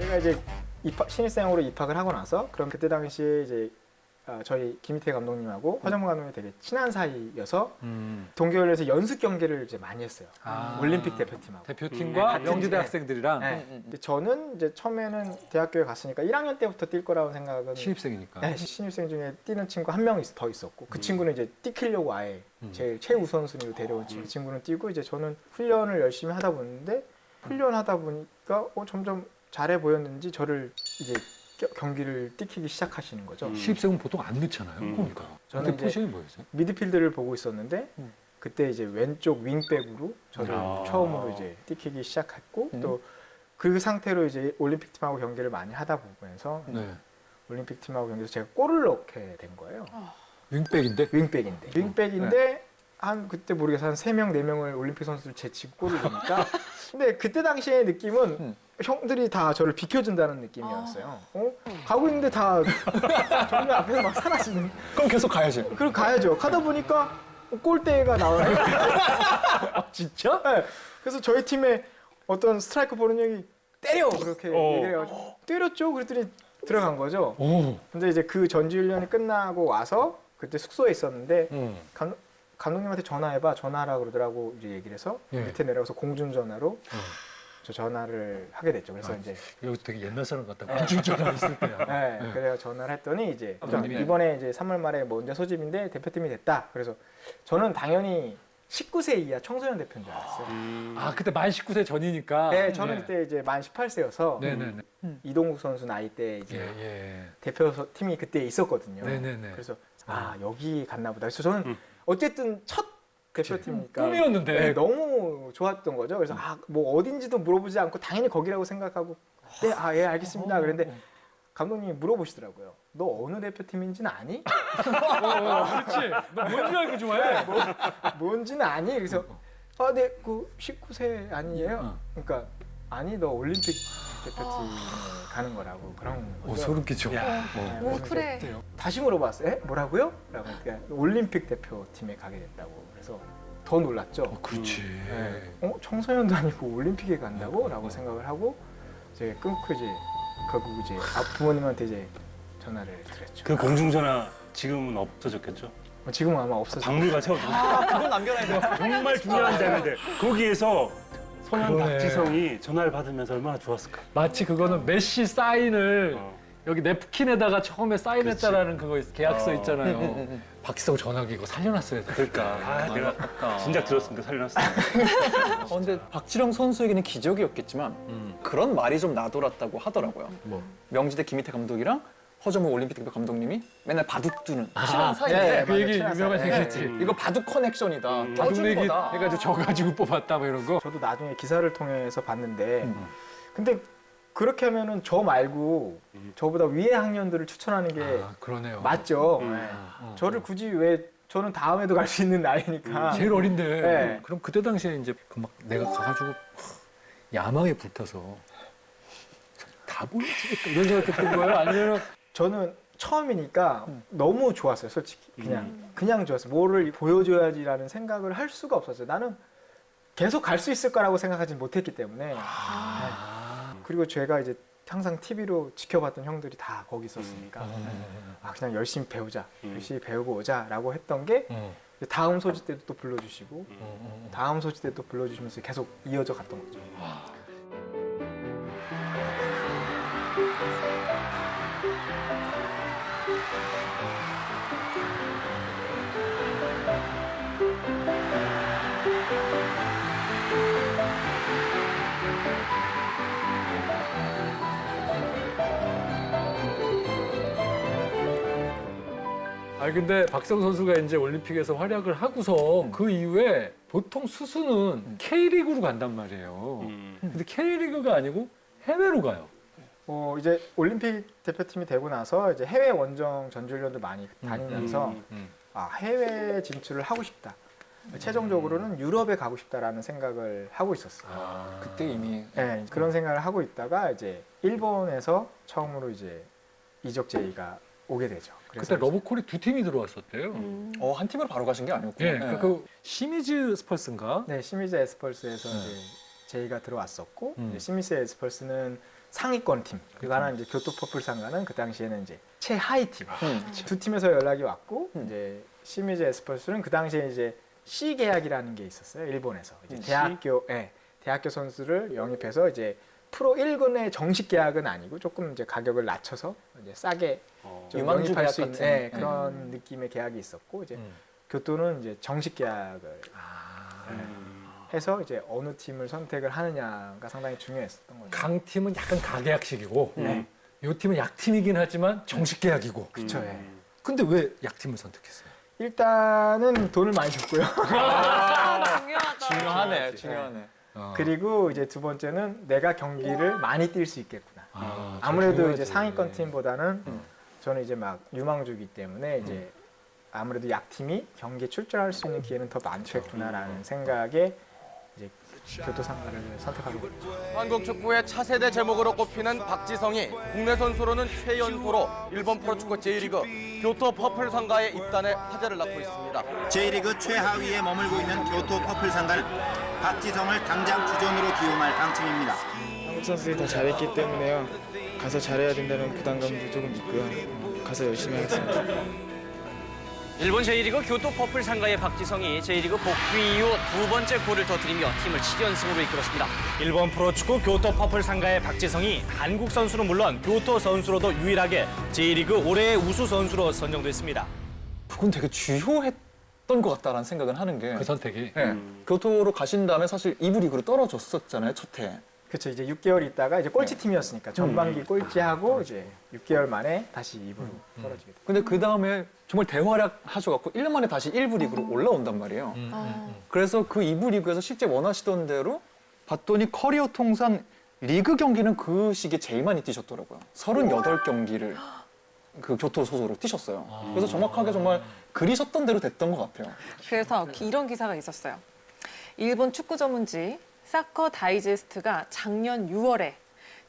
제가 이제 신입생으로 입학을 하고 나서 그럼 그때 당시에 이제 저희 김희태 감독님하고 허정무 감독님이 되게 친한 사이여서 동계올림픽에서 연습 경기를 이제 많이 했어요. 올림픽 대표팀하고. 대표팀과 같은 명지대 팀. 학생들이랑 네. 근데 저는 이제 처음에는 대학교에 갔으니까 1학년 때부터 뛸 거라고 생각은 신입생이니까. 네, 신입생 중에 뛰는 친구 한 명 더 있었고 그 친구는 이제 뛰키려고 아예 제일 최우선순위로 데려온 친구. 그 친구는 뛰고 이제 저는 훈련을 열심히 하다 보는데 훈련하다 보니까 점점 잘해 보였는지 저를 이제 경기를 뛰키기 시작하시는 거죠. 신입생은 보통 안 넣잖아요. 그러니까. 저는 그때 이제 포지션이 뭐였어요? 미드필드를 보고 있었는데 그때 이제 왼쪽 윙백으로 저를 처음으로 이제 뛰키기 시작했고 또 그 상태로 이제 올림픽 팀하고 경기를 많이 하다 보면서 네. 올림픽 팀하고 경기에서 제가 골을 넣게 된 거예요. 윙백인데? 윙백인데 한 그때 모르겠어 한 3명 4명을 올림픽 선수를 제치고 골을 넣으니까 근데 그때 당시의 느낌은 형들이 다 저를 비켜준다는 느낌이었어요. 가고 있는데 다 정말 앞에서 막 사라지는. 그럼 계속 가야지. 그럼 가야죠. 가다 보니까 골대가 나와요. 진짜? 네. 그래서 저희 팀에 어떤 스트라이커 보는 형이 때려 그렇게 얘기를 해가지고 때렸죠. 그랬더니 들어간 거죠. 근데 이제 그 전지훈련이 끝나고 와서 그때 숙소에 있었는데 감독님한테 전화해봐 전화하라 그러더라고 이제 얘기를 해서 밑에 내려가서 공중전화로 저 전화를 하게 됐죠. 그래서 이제 여기 되게 옛날 사람 같다. 공중전화 있을 때야. 네, 그래서 전화를 했더니 이제 감독님이 이번에 이제 3월 말에 뭐 언제 소집인데 대표팀이 됐다. 그래서 저는 당연히 19세 이하 청소년 대표인 줄 알았어요. 아 그때 만 19세 전이니까. 네, 저는 그때 이제 만 18세여서 네네네. 이동국 선수 나이 때 이제 예. 대표 팀이 그때 있었거든요. 네네네. 그래서 여기 갔나 보다. 그래서 저는 어쨌든 첫 대표팀이니까 꿈이었는데. 네, 너무 좋았던 거죠. 그래서 뭐 어딘지도 물어보지 않고 당연히 거기라고 생각하고 네, 예, 알겠습니다. 그런데 감독님이 물어보시더라고요. 너 어느 대표팀인지는 아니? 그렇지. 너 뭔지 알고 좋아해? 뭔지는 아니? 그래서 네, 그 19세 아니에요? 그러니까 아니 너 올림픽 대표팀에 가는 거라고 그런 거죠. 소름 끼쳐. 뭉클해. 다시 물어봤어요. 에? 뭐라고요? 라고 하니까 올림픽 대표팀에 가게 됐다고. 그래서 더 놀랐죠. 그렇지. 네. 청소년도 아니고 올림픽에 간다고? 라고 생각을 하고 이제 끊고 이제 결국 이제 부모님한테 이제 전화를 드렸죠. 그 공중전화 지금은 없어졌겠죠? 지금은 아마 없어졌어요. 박물관 세워도 그건 남겨놔야 돼요. 정말 중요한 자료인데 거기에서 손한 그러네. 박지성이 전화를 받으면서 얼마나 좋았을까? 마치 그거는 메시 사인을 여기 냅킨에다가 처음에 사인했다라는 그거 계약서 있잖아요. 박지성 전화기 이거 살려놨어야 돼. 그러니까 내가 진작 들었으면 살려놨어. 근데 박지령 선수에게는 기적이었겠지만 그런 말이 좀 나돌았다고 하더라고요. 뭐? 명지대 김희태 감독이랑 허정무 올림픽 대표 감독님이 맨날 바둑 두는 친한 네, 사이인데 그 얘기 맞아요. 유명한 네. 얘기했지. 이거 바둑 커넥션이다. 바둑 떠준 얘기 거다. 해가지고 저 가지고 뽑았다 뭐 이런 거. 저도 나중에 기사를 통해서 봤는데 근데 그렇게 하면은 저 말고 저보다 위의 학년들을 추천하는 게 그러네요. 맞죠. 네. 저를 굳이 왜 저는 다음에도 갈 수 있는 나이니까. 제일 어린데. 네. 그럼 그때 당시에 이제 그 막 내가 가가지고 야망에 불타서 다 보여주겠다 이런 생각했던 거예요? 아니면 저는 처음이니까 너무 좋았어요, 솔직히. 그냥 좋았어요. 뭐를 보여줘야지라는 생각을 할 수가 없었어요. 나는 계속 갈 수 있을 거라고 생각하지 못했기 때문에. 네. 그리고 제가 이제 항상 TV로 지켜봤던 형들이 다 거기 있었으니까 그냥 열심히 배우자, 열심히 배우고 오자라고 했던 게 다음 소집 때도 또 불러주시고 다음 소집 때도 불러주시면서 계속 이어져 갔던 거죠. 근데 박성 선수가 이제 올림픽에서 활약을 하고서 그 이후에 보통 수수는 K리그로 간단 말이에요. 근데 K리그가 아니고 해외로 가요. 이제 올림픽 대표팀이 되고 나서 이제 해외 원정 전지훈련도 많이 다니면서 해외 진출을 하고 싶다. 최종적으로는 유럽에 가고 싶다라는 생각을 하고 있었어요. 그때 이미 네, 그런 생각을 하고 있다가 이제 일본에서 처음으로 이제 이적 제의가 오게 되죠. 그래서 그때 러브콜이 두 팀이 들어왔었대요. 한 팀으로 바로 가신 게 아니었군요. 예, 그 시미즈 스펄스인가? 네, 시미즈 에스펄스에서 이제 제의가 들어왔었고 이제 시미즈 에스펄스는 상위권 팀, 그리고 하나는 이제 교토 퍼플 상가는 그 당시에는 이제 최하위 팀. 음. 두 팀에서 연락이 왔고 이제 시미즈 에스퍼스는 그 당시에 이제 C 계약이라는 게 있었어요. 일본에서 이제 대학교 선수를 영입해서 이제 프로 1군의 정식 계약은 아니고 조금 이제 가격을 낮춰서 이제 싸게 좀 유망주 영입할 계약 수 있는 같은. 그런 느낌의 계약이 있었고 이제 교토는 이제 정식 계약을 해서 이제 어느 팀을 선택을 하느냐가 상당히 중요했었던 거죠. 강팀은 약간 가계약식이고 요 팀은 약팀이긴 하지만 정식 계약이고. 그쵸, 예. 근데 왜 약팀을 선택했어요? 일단은 돈을 많이 줬고요. 중요하네, 중요하네. 그리고 이제 두 번째는 내가 경기를 많이 뛸 수 있겠구나. 아무래도 이제 상위권 팀보다는 저는 이제 막 유망주기 때문에 이제 아무래도 약팀이 경기에 출전할 수 있는 기회는 더 많겠구나라는 생각에 이제 교토 상가를 선택하게 됐죠. 한국 축구의 차세대 제목으로 꼽히는 박지성이 국내 선수로는 최연소로 일본 프로축구 J리그 교토 퍼플 상가에 입단해 화제를 낳고 있습니다. J리그 최하위에 머물고 있는 교토 퍼플 상가는 박지성을 당장 주전으로 기용할 방침입니다. 한국 선수들이 다 잘했기 때문에요. 가서 잘해야 된다는 부담감도 조금 있고요. 가서 열심히 하겠습니다. 일본 J리그 교토 퍼플 상가의 박지성이 J리그 복귀 이후 두 번째 골을 터뜨리며 팀을 7연승으로 이끌었습니다. 일본 프로축구 교토 퍼플 상가의 박지성이 한국 선수는 물론 교토 선수로도 유일하게 J리그 올해의 우수 선수로 선정됐습니다. 그건 되게 주요했던 것 같다라는 생각은 하는 게 그 선택이. 교토로 가신 다음에 사실 2부 리그로 떨어졌었잖아요, 첫 해. 그렇죠. 이제 6개월 있다가 이제 꼴찌 팀이었으니까 전반기 꼴찌하고 이제 6개월 만에 다시 2부로 떨어지게 됐죠. 근데 그 다음에 정말 대활약 하셔갖고 1년 만에 다시 1부 리그로 올라온단 말이에요. 그래서 그 2부 리그에서 실제 원하시던 대로 봤더니 커리어 통산 리그 경기는 그 시기에 제일 많이 뛰셨더라고요. 38경기를 그 교토 소속으로 뛰셨어요. 그래서 정확하게 정말 그리셨던 대로 됐던 것 같아요. 그래서 이런 기사가 있었어요. 일본 축구 전문지 사커 다이제스트가 작년 6월에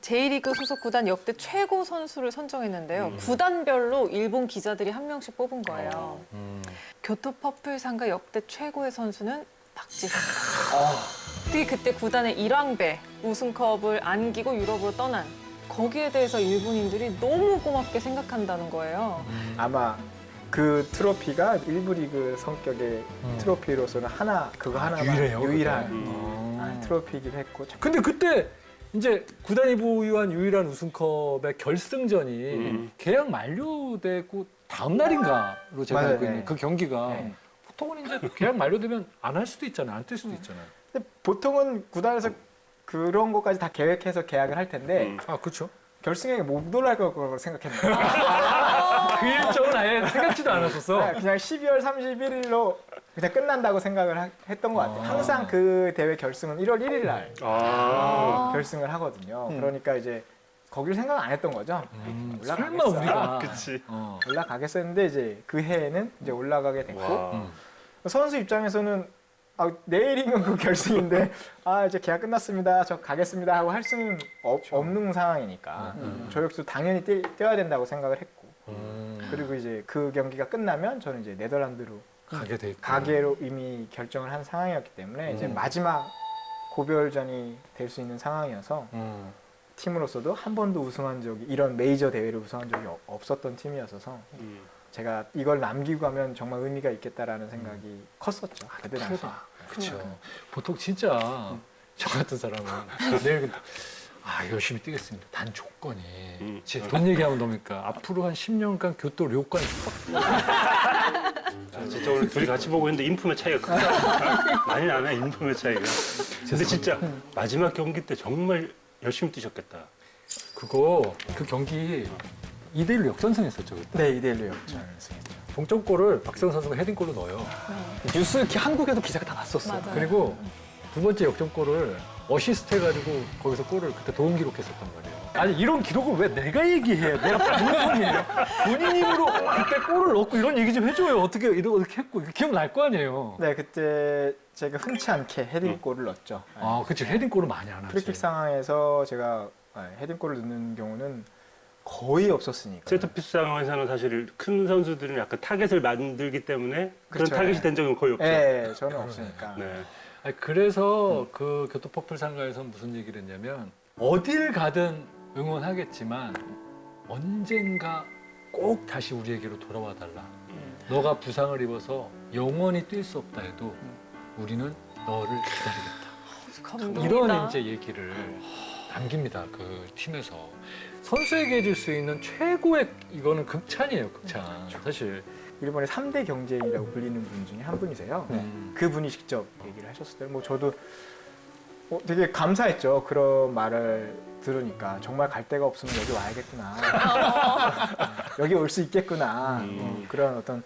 J리그 소속 구단 역대 최고 선수를 선정했는데요. 구단별로 일본 기자들이 한 명씩 뽑은 거예요. 교토 퍼플 상가 역대 최고의 선수는 박지성. 특히 그때 구단의 1왕배 우승컵을 안기고 유럽으로 떠난 거기에 대해서 일본인들이 너무 고맙게 생각한다는 거예요. 아마 그 트로피가 1부 리그 성격의 트로피로서는 그거 하나만 유일해요, 유일한 트로피이기도 했고. 근데 그때 이제 구단이 보유한 유일한 우승컵의 결승전이 계약 만료되고 다음 날인가로 제가 맞아요, 알고 있는 네. 그 경기가 네. 보통은 이제 계약 만료되면 안 할 수도 있잖아요. 안 뛸 수도 있잖아요. 근데 보통은 구단에서 그런 것까지 다 계획해서 계약을 할 텐데 아, 그렇죠. 결승에 못 올라갈 거라고 생각했는데 그 일정은 아예 생각지도 않았었어. 그냥 12월 31일로 그냥 끝난다고 생각을 했던 것 같아요. 항상 그 대회 결승은 1월 1일 날 결승을 하거든요. 그러니까 이제 거길 생각 안 했던 거죠. 설마 우리가. 그치. 올라가겠어 했는데 이제 그 해에는 이제 올라가게 됐고 선수 입장에서는 내일이면 그 결승인데 이제 계약 끝났습니다. 저 가겠습니다 하고 할 수는 없는 상황이니까 저역수 당연히 뛰어야 된다고 생각을 했고 그리고 이제 그 경기가 끝나면 저는 이제 네덜란드로 가게 돼 있고. 가게로 이미 결정을 한 상황이었기 때문에 이제 마지막 고별전이 될 수 있는 상황이어서 팀으로서도 한 번도 우승한 적이 이런 메이저 대회를 우승한 적이 없었던 팀이었어서 제가 이걸 남기고 가면 정말 의미가 있겠다라는 생각이 컸었죠. 그때 당시. 그렇죠. 보통 진짜 저 같은 사람은 내일 열심히 뛰겠습니다. 단 조건이 돈 얘기하면 뭡니까? 앞으로 한 10년간 교토 료관 진짜 오늘 둘이 같이 보고 있는데 인품의 차이가 크다. 많이 나네, 인품의 차이가. 근데 진짜 마지막 경기 때 정말 열심히 뛰셨겠다. 그 경기 2대1로 역전승했었죠. 그때. 네, 2대1로 역전했습니다. 동점골을 박세훈 선수가 헤딩골로 넣어요. 뉴스 이렇게 한국에도 기사가 다 났었어요. 맞아요. 그리고 두 번째 역전골을 어시스트 해가지고 거기서 골을 그때 도움 기록했었단 말이에요. 아니 이런 기록을 왜 내가 얘기해? 내가 방송이에요. 본인 입으로 그때 골을 넣고 이런 얘기 좀 해줘요. 어떻게 이렇게 했고 기억날 거 아니에요. 네, 그때 제가 흔치 않게 헤딩골을 넣었죠. 아, 그치. 헤딩골을 많이 안 하지. 프리킥 상황에서 제가 헤딩골을 넣는 경우는 거의 없었으니까. 세트피스 상황에서는 사실 큰 선수들은 약간 타겟을 만들기 때문에 그런 그렇죠. 타겟이 된 적은 거의 없죠. 네, 저는 없으니까. 네. 아니, 그래서 그 교토 퍼플 상가에서 무슨 얘기를 했냐면 어딜 가든 응원하겠지만 언젠가 꼭 다시 우리에게로 돌아와 달라. 너가 부상을 입어서 영원히 뛸 수 없다 해도 우리는 너를 기다리겠다. 감동이다. 이런 이제 얘기를 남깁니다. 그 팀에서. 선수에게 해줄 수 있는 최고의 이거는 극찬이에요. 극찬. 사실. 일본의 3대 경제인이라고 불리는 분 중에 한 분이세요. 그분이 직접 얘기를 하셨을 때 뭐 저도 되게 감사했죠. 그런 말을 들으니까 정말 갈 데가 없으면 여기 와야겠구나. 여기 올 수 있겠구나. 그런 어떤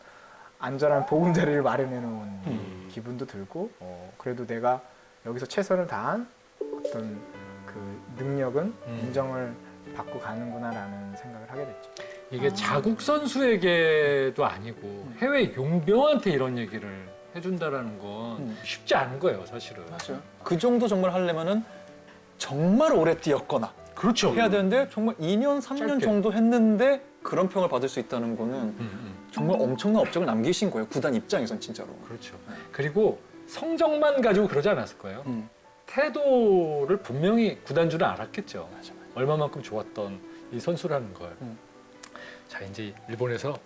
안전한 보금자리를 마련해 놓은 기분도 들고 그래도 내가 여기서 최선을 다한 어떤 그 능력은 인정을 받고 가는구나라는 생각을 하게 됐죠. 이게 자국 선수에게도 아니고 해외 용병한테 이런 얘기를 해준다라는 건 쉽지 않은 거예요, 사실은. 맞아요. 그 정도 정말 하려면은 정말 오래 뛰었거나 그렇죠. 해야 되는데 정말 2년, 3년 짧게. 정도 했는데 그런 평을 받을 수 있다는 거는 정말 엄청난 업적을 남기신 거예요. 구단 입장에선 진짜로. 그렇죠. 그리고 성적만 가지고 그러지 않았을 거예요. 태도를 분명히 구단주는 알았겠죠. 얼마만큼 좋았던 이 선수라는 걸. 자, 이제 일본에서